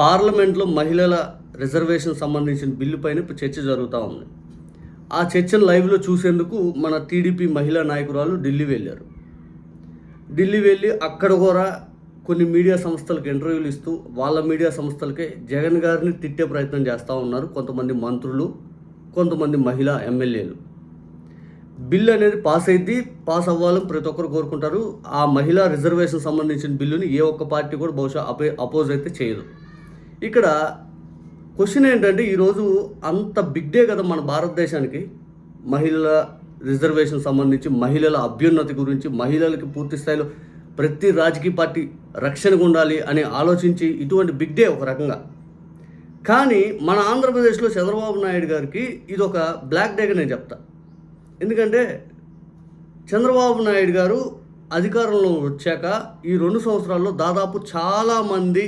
పార్లమెంట్లో మహిళల రిజర్వేషన్ సంబంధించిన బిల్లు పైన ఇప్పుడు చర్చ జరుగుతూ ఉంది. ఆ చర్చను లైవ్లో చూసేందుకు మన టీడీపీ మహిళా నాయకురాలు ఢిల్లీ వెళ్ళారు. ఢిల్లీ వెళ్ళి అక్కడ కూడా కొన్ని మీడియా సంస్థలకు ఇంటర్వ్యూలు ఇస్తూ వాళ్ళ మీడియా సంస్థలకే జగన్ గారిని తిట్టే ప్రయత్నం చేస్తూ ఉన్నారు కొంతమంది మంత్రులు, కొంతమంది మహిళా ఎమ్మెల్యేలు. బిల్లు అనేది పాస్ అవ్వాలని ప్రతి ఒక్కరు కోరుకుంటారు. ఆ మహిళా రిజర్వేషన్ సంబంధించిన బిల్లుని ఏ ఒక్క పార్టీ కూడా బహుశా అపోజ్ అయితే చేయదు. ఇక్కడ క్వశ్చన్ ఏంటంటే, ఈరోజు అంత బిగ్ డే కదా మన భారతదేశానికి. మహిళల రిజర్వేషన్ సంబంధించి, మహిళల అభ్యున్నతి గురించి, మహిళలకి పూర్తి స్థాయిలో ప్రతి రాజకీయ పార్టీ రక్షణగా ఉండాలి అని ఆలోచించి ఇటువంటి బిగ్ డే ఒక రకంగా. కానీ మన ఆంధ్రప్రదేశ్లో చంద్రబాబు నాయుడు గారికి ఇది ఒక బ్లాక్ డేగా నేను చెప్తా. ఎందుకంటే చంద్రబాబు నాయుడు గారు అధికారంలో వచ్చాక ఈ 2 సంవత్సరాల్లో దాదాపు చాలామంది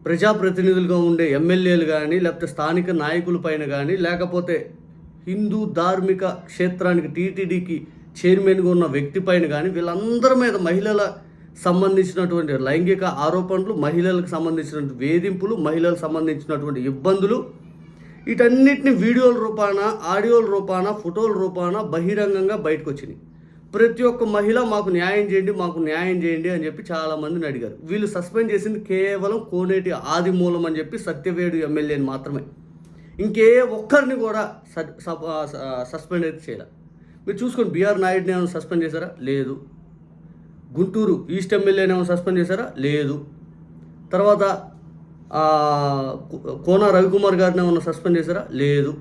ప్రజాప్రతినిధులుగా ఉండే ఎమ్మెల్యేలు కానీ, లేకపోతే స్థానిక నాయకుల పైన కానీ, లేకపోతే హిందూ ధార్మిక క్షేత్రానికి టీటీడీకి చైర్మన్గా ఉన్న వ్యక్తి పైన కానీ, వీళ్ళందరి మీద మహిళల సంబంధించినటువంటి లైంగిక ఆరోపణలు, మహిళలకు సంబంధించినటువంటి వేధింపులు, మహిళలకు సంబంధించినటువంటి ఇబ్బందులు, వీటన్నిటిని వీడియోల రూపాన, ఆడియోల రూపాన, ఫోటోల రూపాన బహిరంగంగా బయటకు వచ్చినాయి. ప్రతి ఒక్క మహిళ మాకు న్యాయం చేయండి అని చెప్పి చాలామందిని అడిగారు. వీళ్ళు సస్పెండ్ చేసింది కేవలం కోనేటి ఆదిమూలం అని చెప్పి సత్యవేడు ఎమ్మెల్యేని మాత్రమే. ఇంకే ఒక్కరిని కూడా సస్పెండ్ అయితే చేయలే. మీరు చూసుకోండి, బిఆర్ నాయుడిని ఏమైనా సస్పెండ్ చేశారా? లేదు. గుంటూరు ఈస్ట్ ఎమ్మెల్యేని ఏమైనా సస్పెండ్ చేశారా? లేదు. తర్వాత కోన రవికుమార్ గారిని ఏమైనా సస్పెండ్ చేశారా? లేదు.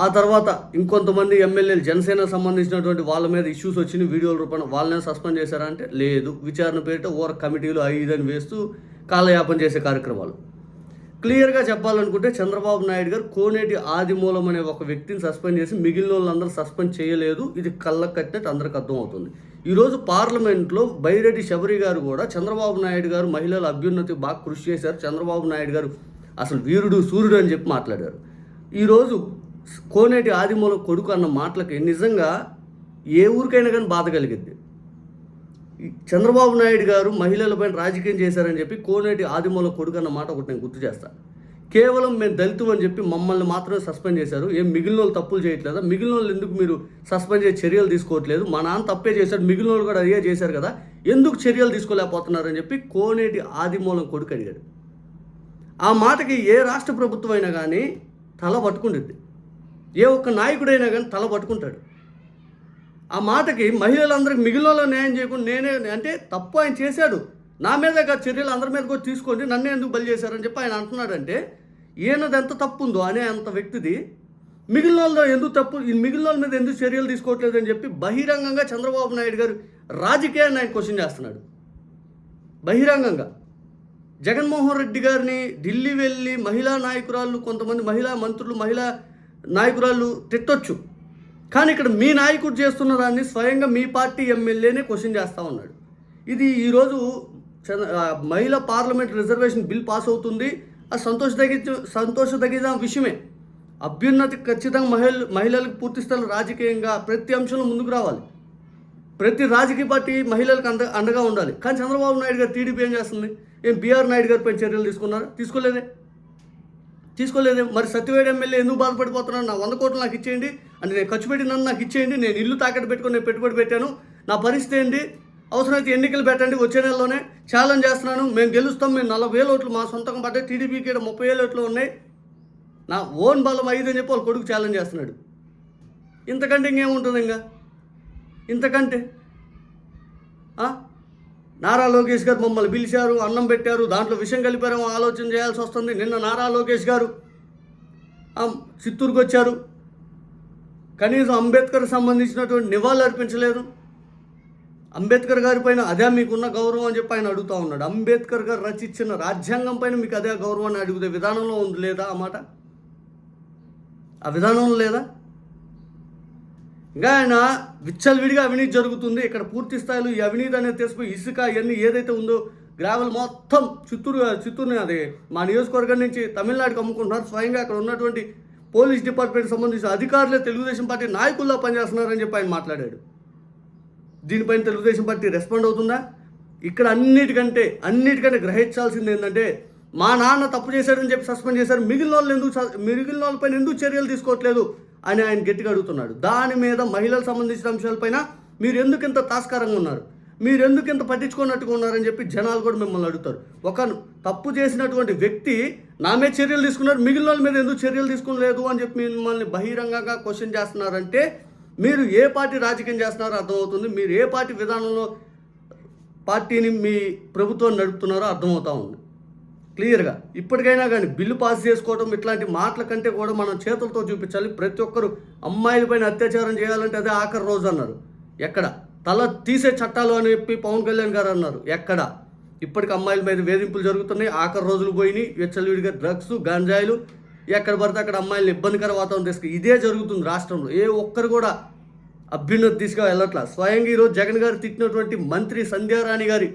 ఆ తర్వాత ఇంకొంతమంది ఎమ్మెల్యేలు జనసేనకు సంబంధించినటువంటి వాళ్ళ మీద ఇష్యూస్ వచ్చినాయి వీడియోల రూపంలో, వాళ్ళని సస్పెండ్ చేశారా అంటే లేదు. విచారణ పేరిట ఓర కమిటీలు 5 అని వేస్తూ కాలయాపన చేసే కార్యక్రమాలు. క్లియర్గా చెప్పాలనుకుంటే చంద్రబాబు నాయుడు గారు కోనేటి ఆదిమూలం అనే ఒక వ్యక్తిని సస్పెండ్ చేసి మిగిలిన వాళ్ళందరూ సస్పెండ్ చేయలేదు. ఇది కళ్ళకు కట్టినట్టు అందరికి అర్థమవుతుంది. ఈరోజు పార్లమెంట్లో బైరెడ్డి శబరి గారు కూడా చంద్రబాబు నాయుడు గారు మహిళల అభ్యున్నతి బాగా కృషి చేశారు, చంద్రబాబు నాయుడు గారు అసలు వీరుడు సూర్యుడు అని చెప్పి మాట్లాడారు. ఈరోజు కోనేటి ఆదిమూలం కొడుకు అన్న మాటలకి నిజంగా ఏ ఊరికైనా కానీ బాధ కలిగిద్ది. చంద్రబాబు నాయుడు గారు మహిళలపైన రాజకీయం చేశారని చెప్పి కోనేటి ఆదిమూలం కొడుకు అన్న మాట ఒకటి నేను గుర్తు చేస్తాను. కేవలం మేము దళితం అని చెప్పి మమ్మల్ని మాత్రమే సస్పెండ్ చేశారు. ఏం మిగిలిన వాళ్ళు తప్పులు చేయట్లేదా? మిగిలిన వాళ్ళు ఎందుకు మీరు సస్పెండ్ చేసి చర్యలు తీసుకోవట్లేదు? మా నాన్న తప్పే చేశాడు, మిగిలిన వాళ్ళు కూడా అదే చేశారు కదా, ఎందుకు చర్యలు తీసుకోలేకపోతున్నారని చెప్పి కోనేటి ఆదిమూలం కొడుకు అడిగాడు. ఆ మాటకి ఏ రాష్ట్ర ప్రభుత్వం అయినా కానీ తల పట్టుకుంటుంది, ఏ ఒక్క నాయకుడైనా కానీ తల పట్టుకుంటాడు. ఆ మాటకి మహిళలందరికీ మిగిలిన వాళ్ళు న్యాయం చేయకుండా నేనే అంటే తప్పు ఆయన చేశాడు, నా మీదే కాదు చర్యలు అందరి మీద కూడా తీసుకోండి, నన్నే ఎందుకు బలి చేశారని చెప్పి ఆయన అంటున్నాడంటే ఈయనది ఎంత తప్పు ఉందో అనే అంత వ్యక్తిది మిగిలిన వాళ్ళలో ఎందుకు తప్పు, మిగిలిన వాళ్ళ మీద ఎందుకు చర్యలు తీసుకోవట్లేదు అని చెప్పి బహిరంగంగా చంద్రబాబు నాయుడు గారు రాజకీయాన్ని ఆయన క్వశ్చన్ చేస్తున్నాడు. బహిరంగంగా జగన్మోహన్ రెడ్డి గారిని ఢిల్లీ వెళ్ళి మహిళా నాయకురాళ్ళు, కొంతమంది మహిళా మంత్రులు, మహిళా నాయకురాళ్ళు తిట్టొచ్చు, కానీ ఇక్కడ మీ నాయకుడు చేస్తున్న దాన్ని స్వయంగా మీ పార్టీ ఎమ్మెల్యేనే క్వశ్చన్ చేస్తూ ఉన్నాడు. ఇది ఈరోజు మహిళా పార్లమెంట్ రిజర్వేషన్ బిల్ పాస్ అవుతుంది, అది సంతోషదగిన విషయమే. అభ్యున్నతి ఖచ్చితంగా మహిళలకు పూర్తి స్థాయిలో రాజకీయంగా ప్రతి అంశంలో ముందుకు రావాలి. ప్రతి రాజకీయ పార్టీ మహిళలకు అండగా ఉండాలి. కానీ చంద్రబాబు నాయుడు గారు టీడీపీ ఏం చేస్తుంది? ఏం బిఆర్ నాయుడు గారి పైన చర్యలు తీసుకున్నారా? తీసుకోలేదే. మరి సత్యవేడు ఎమ్మెల్యే ఎందుకు బాధపడిపోతున్నాను? నా 100 కోట్లు నాకు ఇచ్చేయండి అంటే, నేను ఖర్చు పెట్టినన్ను నాకు ఇచ్చేయండి, నేను ఇల్లు తాకట్టు పెట్టుకొని నేను పెట్టుబడి పెట్టాను, నా పరిస్థితి ఏంటి, అవసరమైతే ఎన్నికలు పెట్టండి, వచ్చే నెలలోనే ఛాలెంజ్ చేస్తున్నాను, మేము గెలుస్తాం, మేము 40,000 ఓట్లు మా సొంతం పడ్డాయి, టీడీపీకి 30,000 ఓట్లు ఉన్నాయి, నా ఓన్ బలం 5 అని చెప్పి వాళ్ళ కొడుకు ఛాలెంజ్ చేస్తున్నాడు. ఇంతకంటే ఇంకేముంటుంది? ఇంతకంటే నారా లోకేష్ గారు మమ్మల్ని పిలిచారు, అన్నం పెట్టారు, దాంట్లో విషయం కలిపారేమో ఆలోచన చేయాల్సి వస్తుంది. నిన్న నారా లోకేష్ గారు చిత్తూరుకు వచ్చారు, కనీసం అంబేద్కర్ సంబంధించినటువంటి నివాళులు అర్పించలేదు. అంబేద్కర్ గారి పైన అదే మీకున్న గౌరవం అని చెప్పి ఆయన అడుగుతూ ఉన్నాడు. అంబేద్కర్ గారు రచించిన రాజ్యాంగం పైన మీకు అదే గౌరవాన్ని అడిగితే విధానంలో ఉంది లేదా? ఆ మాట ఆ విధానంలో లేదా? ఇంకా ఆయన విచ్చలవిడిగా అవినీతి జరుగుతుంది, ఇక్కడ పూర్తి స్థాయిలో ఈ అవినీతి అనేది తెలిసిపోయి ఇసుక ఇవన్నీ ఏదైతే ఉందో గ్రావెల్ మొత్తం చిత్తూరుని అది మా నియోజకవర్గం నుంచి తమిళనాడుకి అమ్ముకుంటున్నారు. స్వయంగా అక్కడ ఉన్నటువంటి పోలీస్ డిపార్ట్మెంట్ సంబంధించిన అధికారులే తెలుగుదేశం పార్టీ నాయకుల్లో పనిచేస్తున్నారని చెప్పి ఆయన మాట్లాడాడు. దీనిపైన తెలుగుదేశం పార్టీ రెస్పాండ్ అవుతుందా? ఇక్కడ అన్నిటికంటే గ్రహించాల్సింది ఏంటంటే మా నాన్న తప్పు చేశాడని చెప్పి సస్పెండ్ చేశారు, మిగిలిన వాళ్ళపైన ఎందుకు చర్యలు తీసుకోవట్లేదు అని ఆయన గట్టిగా అడుగుతున్నాడు. దాని మీద మహిళలకు సంబంధించిన అంశాలపైన మీరు ఎందుకు ఇంత తాస్కారంగా ఉన్నారు, మీరు ఎందుకు ఇంత పట్టించుకున్నట్టుగా ఉన్నారని చెప్పి జనాలు కూడా మిమ్మల్ని అడుగుతారు. ఒక తప్పు చేసినటువంటి వ్యక్తి నా మీద చర్యలు తీసుకున్నారు, మిగిలిన వాళ్ళ మీద ఎందుకు చర్యలు తీసుకోలేదు అని చెప్పి మిమ్మల్ని బహిరంగంగా క్వశ్చన్ చేస్తున్నారంటే మీరు ఏ పార్టీ రాజకీయం చేస్తున్నారో అర్థమవుతుంది. మీరు ఏ పార్టీ విధానంలో పార్టీని మీ ప్రభుత్వాన్ని నడుపుతున్నారో అర్థమవుతూ ఉంది క్లియర్గా. ఇప్పటికైనా కానీ బిల్లు పాస్ చేసుకోవడం ఇట్లాంటి మాటల కంటే కూడా మనం చేతులతో చూపించాలి. ప్రతి ఒక్కరు అమ్మాయిలపైన అత్యాచారం చేయాలంటే అదే ఆఖరి రోజు అన్నారు. ఎక్కడ తల తీసే చట్టాలు అని చెప్పి పవన్ కళ్యాణ్ గారు అన్నారు. ఎక్కడ ఇప్పటికి అమ్మాయిల మీద వేధింపులు జరుగుతున్నాయి, ఆఖరి రోజులు పోయినాయి. విచ్చలవిడిగా డ్రగ్స్ గాంజాయిలు ఎక్కడ పడితే అక్కడ అమ్మాయిలను ఇబ్బందికర వాతావరణం తీసుకు ఇదే జరుగుతుంది రాష్ట్రంలో. ఏ ఒక్కరు కూడా అభ్యున్నతి దిశగా వెళ్ళట్లా. స్వయంగా ఈరోజు జగన్ గారు తిట్టినటువంటి మంత్రి సంధ్యారాణి గారి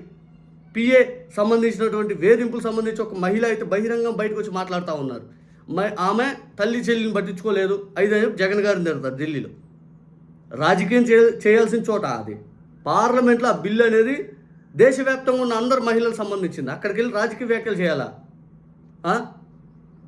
పిఏ సంబంధించినటువంటి వేధింపులు సంబంధించి ఒక మహిళ అయితే బహిరంగం బయటకు వచ్చి మాట్లాడుతూ ఉన్నారు. ఆమె తల్లి చెల్లిని పట్టించుకోలేదు, 5 జగన్ గారిని తిడతారు ఢిల్లీలో. రాజకీయం చేయాల్సిన చోట అది పార్లమెంట్లో ఆ బిల్లు అనేది దేశవ్యాప్తంగా ఉన్న అందరు మహిళలకు సంబంధించింది. అక్కడికి వెళ్ళి రాజకీయ వ్యాఖ్యలు చేయాలా?